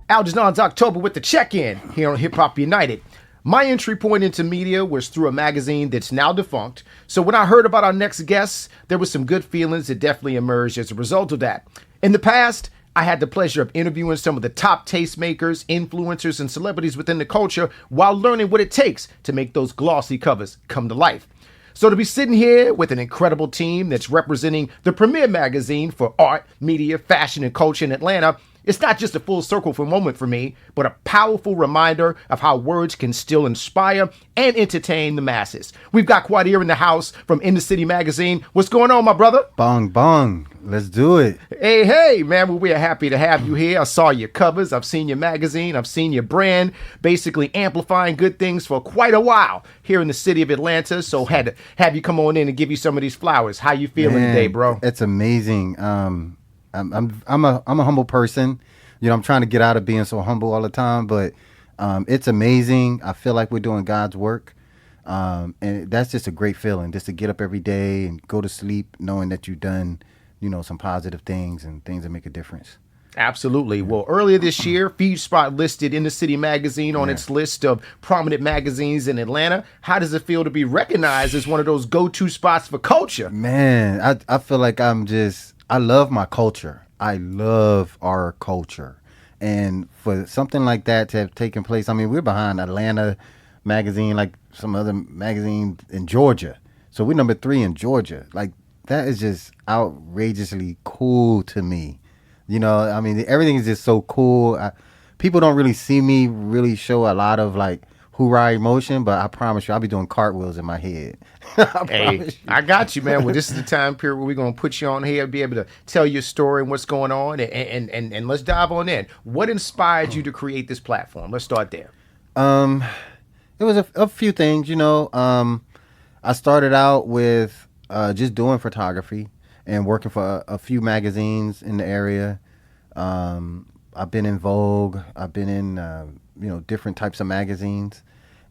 Algernon's October with the check-in here on Hip Hop United. My entry point into media was through a magazine that's now defunct. So when I heard about our next guests, there was some good feelings that definitely emerged as a result of that. In the past, I had the pleasure of interviewing some of the top tastemakers, influencers, and celebrities within the culture while learning what it takes to make those glossy covers come to life. So to be sitting here with an incredible team that's representing the premier magazine for art, media, fashion, and culture in Atlanta, it's not just a full circle for moment for me, but a powerful reminder of how words can still inspire and entertain the masses. We've got Quadir in the house from In the City magazine. What's going on, my brother? Bong, bong. Let's do it. Hey, man. Well, we're happy to have you here. I saw your covers. I've seen your magazine. I've seen your brand basically amplifying good things for quite a while here in the city of Atlanta. So had to have you come on in and give you some of these flowers. How you feeling today, bro? It's amazing. I'm a humble person. You know, I'm trying to get out of being so humble all the time, but it's amazing. I feel like we're doing God's work. And that's just a great feeling, just to get up every day and go to sleep knowing that you've done, you know, some positive things and things that make a difference. Absolutely. Well, earlier this year, FeedSpot listed In the City magazine on its list of prominent magazines in Atlanta. How does it feel to be recognized as one of those go-to spots for culture? Man, I feel like I love my culture. I love our culture. And for something like that to have taken place, I mean, we're behind Atlanta magazine, like some other magazine in Georgia. So we're number 3 in Georgia. Like, that is just outrageously cool to me. You know, I mean, everything is just so cool. People don't really see me really show a lot of, like, hoorah emotion, but I promise you, I'll be doing cartwheels in my head. I got you, man. Well, this is the time period where we're going to put you on here, be able to tell your story and what's going on, and let's dive on in. What inspired you to create this platform? Let's start there. It was a few things, you know. I started out with just doing photography and working for a few magazines in the area. I've been in Vogue. I've been in, different types of magazines.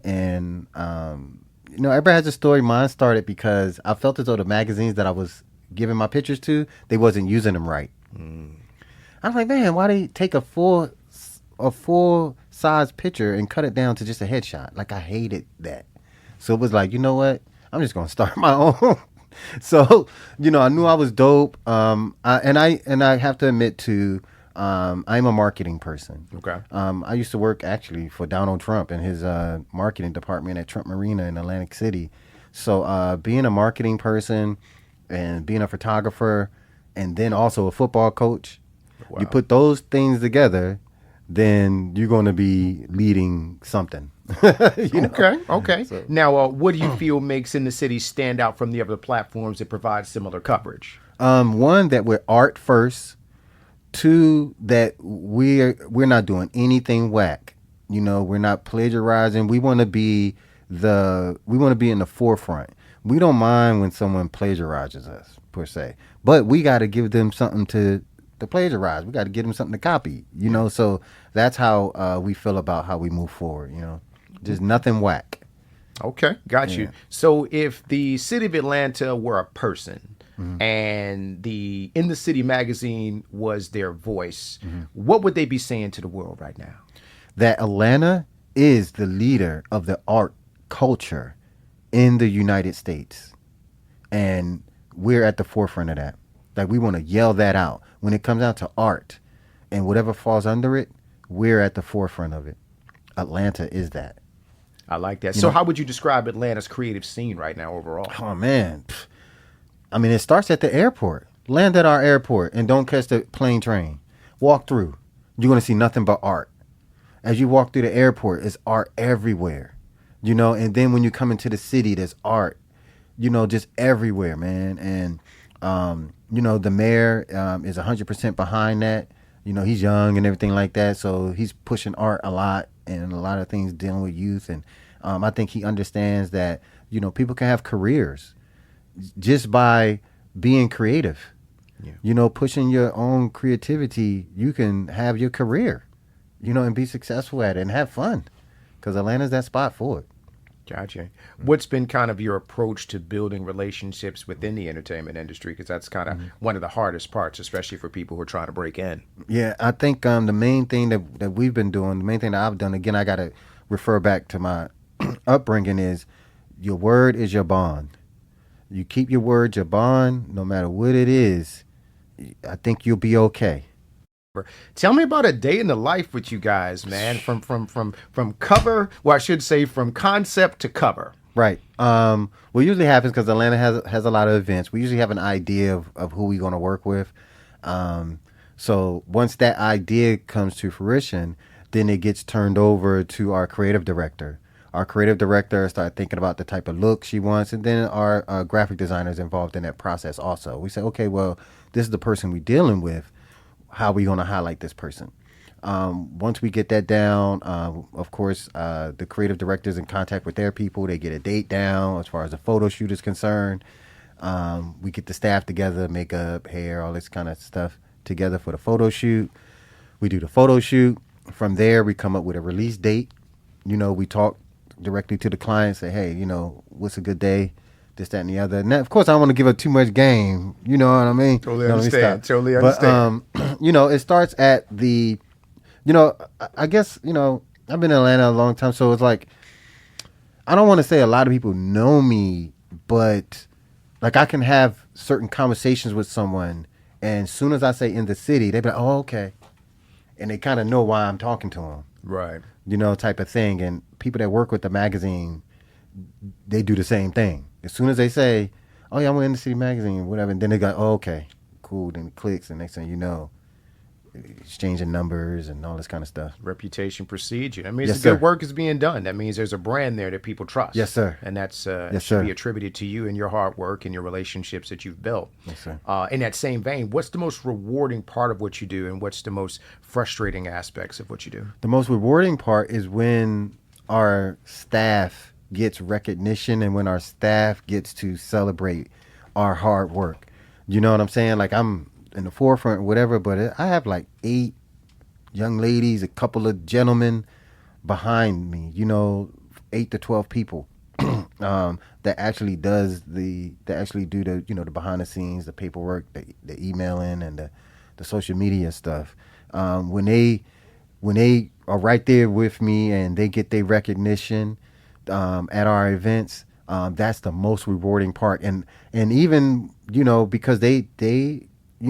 And, everybody has a story. Mine started because I felt as though the magazines that I was giving my pictures to, they wasn't using them right. I was like, man, why they take a full size picture and cut it down to just a headshot? Like, I hated that. So it was like, you know what? I'm just going to start my own. So, I knew I was dope. And I have to admit to, I'm a marketing person. Okay. I used to work actually for Donald Trump and his marketing department at Trump Marina in Atlantic City. So being a marketing person and being a photographer and then also a football coach, wow. You put those things together, then you're going to be leading something. Okay. So, now, what do you feel makes In the City stand out from the other platforms that provide similar coverage? One, that we're art first. 2, that we're not doing anything whack. You know, we're not plagiarizing. We want to be in the forefront. We don't mind when someone plagiarizes us per se, but we got to give them something to plagiarize. We got to give them something to copy. You know, so that's how we feel about how we move forward. You know, just nothing whack. Okay, got you. So if the city of Atlanta were a person, and the In the City magazine was their voice, what would they be saying to the world right now? That Atlanta is the leader of the art culture in the United States. And we're at the forefront of that. Like, we want to yell that out. When it comes out to art and whatever falls under it, we're at the forefront of it. Atlanta is that. I like that. So how would you describe Atlanta's creative scene right now overall? Oh, man. I mean, it starts at the airport. Land at our airport and don't catch the plane train. Walk through. You're going to see nothing but art. As you walk through the airport, it's art everywhere. And then when you come into the city, there's art, just everywhere, man. And, the mayor is 100% behind that. He's young and everything like that. So he's pushing art a lot and a lot of things dealing with youth. And I think he understands that, people can have careers just by being creative. Pushing your own creativity, you can have your career, and be successful at it and have fun, because Atlanta's that spot for it. Gotcha. What's been kind of your approach to building relationships within the entertainment industry? Because that's kind of one of the hardest parts, especially for people who are trying to break in. Yeah, I think the main thing that we've been doing, the main thing that I've done, again, I got to refer back to my upbringing, is your word is your bond. You keep your word your bond, no matter what it is. I think you'll be okay. Tell me about a day in the life with you guys, man. From cover, well, I should say from concept to cover. Right. What usually happens, because Atlanta has a lot of events, we usually have an idea of who we're going to work with. So once that idea comes to fruition, then it gets turned over to our creative director. Our creative director start thinking about the type of look she wants, and then our graphic designer is involved in that process also. We say, okay, well, this is the person we're dealing with. How are we going to highlight this person? Once we get that down, of course, the creative director is in contact with their people. They get a date down as far as the photo shoot is concerned. We get the staff together, makeup, hair, all this kind of stuff together for the photo shoot. We do the photo shoot. From there, we come up with a release date. We talk directly to the client, say, hey, what's a good day? This, that, and the other. And that, of course, I don't want to give up too much game. You know what I mean? Totally understand. Totally understand. But, it starts at the, I guess, I've been in Atlanta a long time. So it's like, I don't want to say a lot of people know me, but like I can have certain conversations with someone. And as soon as I say in the city, they be like, oh, okay. And they kind of know why I'm talking to them. Right. Type of thing. And people that work with the magazine, they do the same thing. As soon as they say, oh, yeah, I'm in the city magazine or whatever, and then they go, oh, okay, cool. Then it clicks, and next thing you know, exchanging numbers and all this kind of stuff. Reputation precedes you. That means Yes, the good sir. work is being done. That means there's a brand there that people trust. Yes, sir. And that's Yes, should be sir. attributed to you and your hard work and your relationships that you've built. Yes, sir. In that same vein, what's the most rewarding part of what you do, and what's the most frustrating aspects of what you do? The most rewarding part is when our staff gets recognition and when our staff gets to celebrate our hard work. You know what I'm saying? Like, I'm in the forefront or whatever, but I have like 8 young ladies, a couple of gentlemen behind me, 8 to 12 people that actually do the, the behind the scenes, the paperwork, the emailing and the social media stuff. When they are right there with me and they get their recognition at our events, that's the most rewarding part. And even, because they do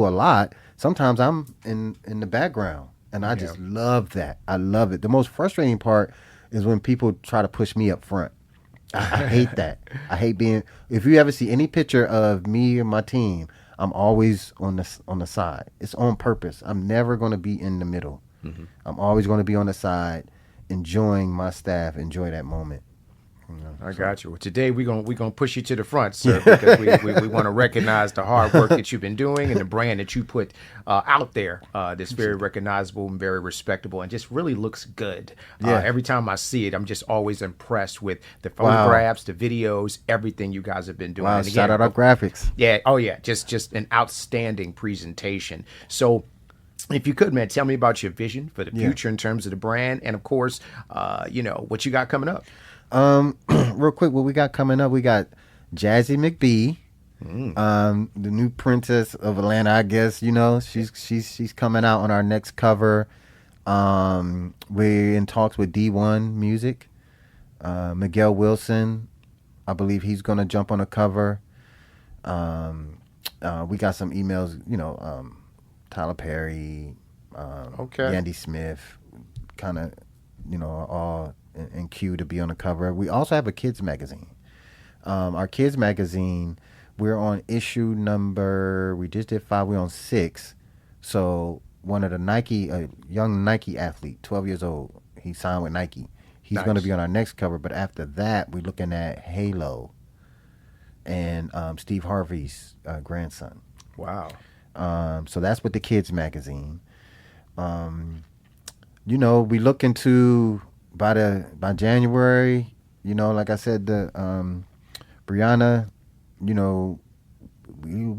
a lot, sometimes I'm in the background, and I just love that. I love it. The most frustrating part is when people try to push me up front. I hate that. I hate being, if you ever see any picture of me and my team, I'm always on the side. It's on purpose. I'm never going to be in the middle. Mm-hmm. I'm always going to be on the side, enjoying my staff, enjoy that moment. I got you. Well, today we're gonna push you to the front, sir, because we want to recognize the hard work that you've been doing and the brand that you put out there. That's very recognizable and very respectable, and just really looks good. Yeah. Every time I see it, I'm just always impressed with the photographs, the videos, everything you guys have been doing. Wow! And Shout out our graphics. Yeah. Oh yeah. Just an outstanding presentation. So, if you could, man, tell me about your vision for the future in terms of the brand, and of course, what you got coming up. Real quick, what we got coming up? We got Jazzy McBee, the new princess of Atlanta. I guess she's coming out on our next cover. We're in talks with D1 Music. Miguel Wilson, I believe he's gonna jump on the cover. We got some emails. Tyler Perry, Yandy Smith, kind of, all in queue to be on the cover. We also have a kids magazine. Our kids magazine, we're on issue number, we just did 5, we're on 6. So one of the a young Nike athlete, 12 years old, he signed with Nike. He's going to be on our next cover, but after that, we're looking at Halo and Steve Harvey's grandson. Wow. So that's with the kids magazine. We look into by January, like I said, the Brianna, we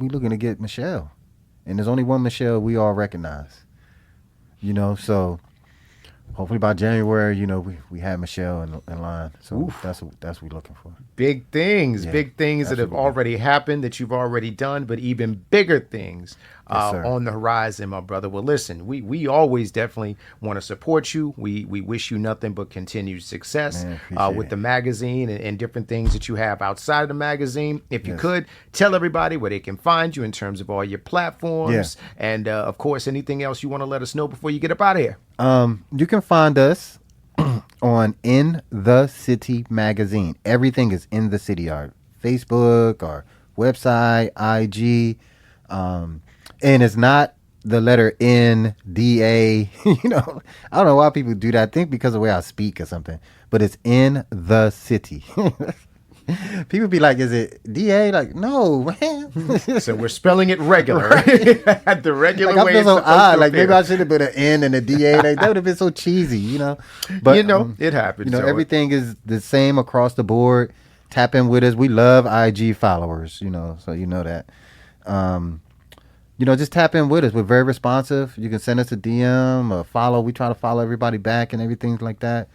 looking to get Michelle, and there's only one Michelle we all recognize. So hopefully by January, we have Michelle in line. So that's what we're looking for. Big things, Yeah, big things that have already happened, that you've already done, but even bigger things on the horizon, my brother. Well, listen, we always definitely want to support you. We wish you nothing but continued success with the magazine and different things that you have outside of the magazine. If you could, tell everybody where they can find you in terms of all your platforms and, of course, anything else you want to let us know before you get up out of here. You can find us on In the City magazine. Everything is In the City. Our Facebook, our website, IG, and it's not the letter N, D, A. I don't know why people do that. I think because of the way I speak or something. But it's In the City. People be like, is it D-A? Like, no, man. So we're spelling it regular. At the regular like, way. I feel so odd. Like, maybe I should have put an N and a D-A. Like, that would have been so cheesy, But, it happens. Everything is the same across the board. Tap in with us. We love IG followers, so you know that. Just tap in with us. We're very responsive. You can send us a DM, a follow. We try to follow everybody back and everything like that.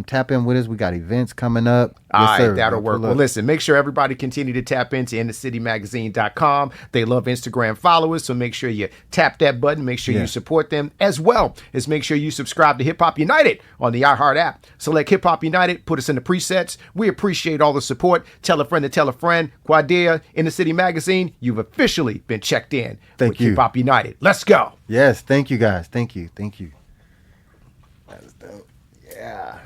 Tap in with us. We got events coming up. All right, that'll work. Well, listen, make sure everybody continue to tap into InTheCityMagazine.com. They love Instagram followers, so make sure you tap that button. Make sure you support them, as well as make sure you subscribe to Hip Hop United on the iHeart app. Select Hip Hop United, put us in the presets. We appreciate all the support. Tell a friend to tell a friend. Quadir, In the City Magazine, you've officially been checked in with Hip Hop United. Let's go. Yes, thank you, guys. Thank you. That's dope. Yeah.